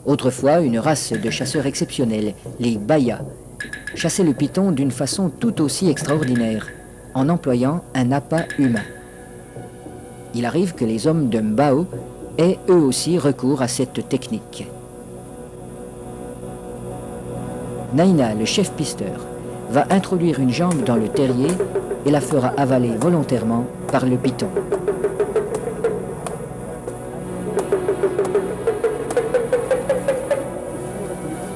Autrefois, une race de chasseurs exceptionnels, les Bayas, chassaient le python d'une façon tout aussi extraordinaire, en employant un appât humain. Il arrive que les hommes de Mbao aient eux aussi recours à cette technique. Naina, le chef pisteur, va introduire une jambe dans le terrier et la fera avaler volontairement par le python.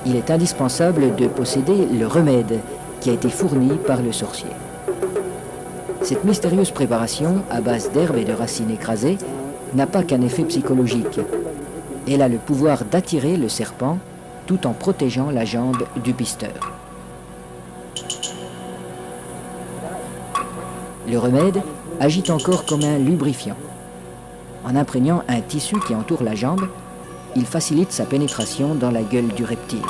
Il est indispensable de posséder le remède qui a été fourni par le sorcier. Cette mystérieuse préparation, à base d'herbes et de racines écrasées, n'a pas qu'un effet psychologique. Elle a le pouvoir d'attirer le serpent tout en protégeant la jambe du pisteur. Le remède agit encore comme un lubrifiant. En imprégnant un tissu qui entoure la jambe, il facilite sa pénétration dans la gueule du reptile.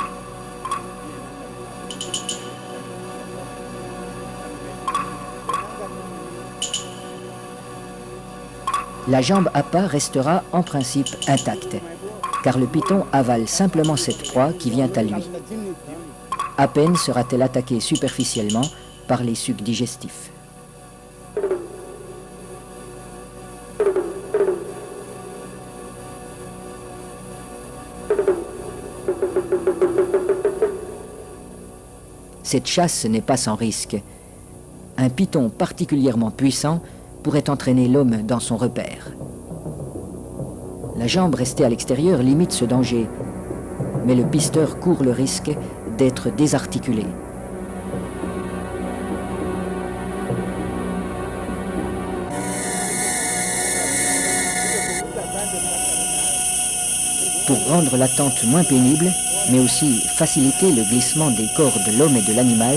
La jambe appât restera en principe intacte, car le python avale simplement cette proie qui vient à lui. À peine sera-t-elle attaquée superficiellement par les sucs digestifs. Cette chasse n'est pas sans risque. Un python particulièrement puissant pourrait entraîner l'homme dans son repère. La jambe restée à l'extérieur limite ce danger, mais le pisteur court le risque d'être désarticulé. Pour rendre l'attente moins pénible, mais aussi faciliter le glissement des corps de l'homme et de l'animal,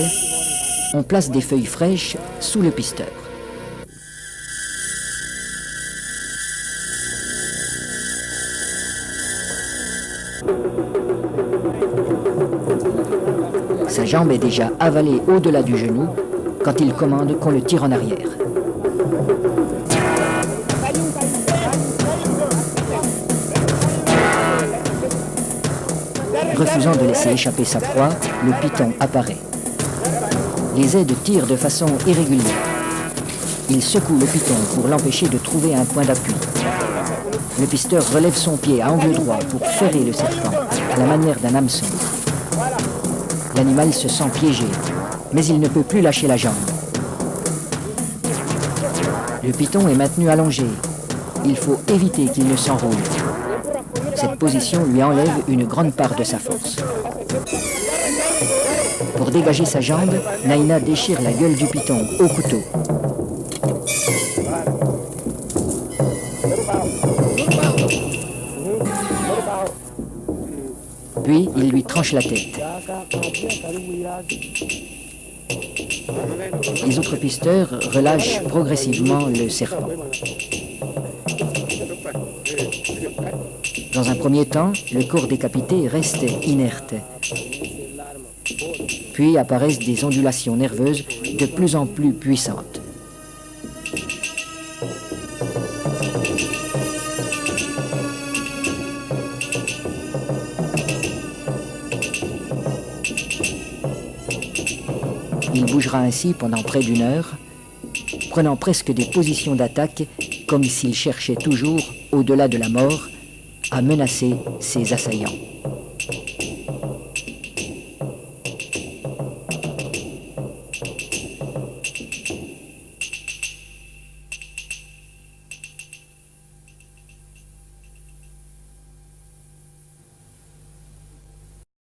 on place des feuilles fraîches sous le pisteur. Sa jambe est déjà avalée au-delà du genou quand il commande qu'on le tire en arrière. Refusant de laisser échapper sa proie, le python apparaît. Les aides tirent de façon irrégulière. Il secoue le python pour l'empêcher de trouver un point d'appui. Le pisteur relève son pied à angle droit pour ferrer le serpent, à la manière d'un hameçon. L'animal se sent piégé, mais il ne peut plus lâcher la jambe. Le python est maintenu allongé. Il faut éviter qu'il ne s'enroule. Cette position lui enlève une grande part de sa force. Pour dégager sa jambe, Naina déchire la gueule du python au couteau. Puis, il lui tranche la tête. Les autres pisteurs relâchent progressivement le serpent. Dans un premier temps, le corps décapité reste inerte. Puis apparaissent des ondulations nerveuses de plus en plus puissantes. Il bougera ainsi pendant près d'une heure, prenant presque des positions d'attaque comme s'il cherchait toujours, au-delà de la mort, à menacer ses assaillants.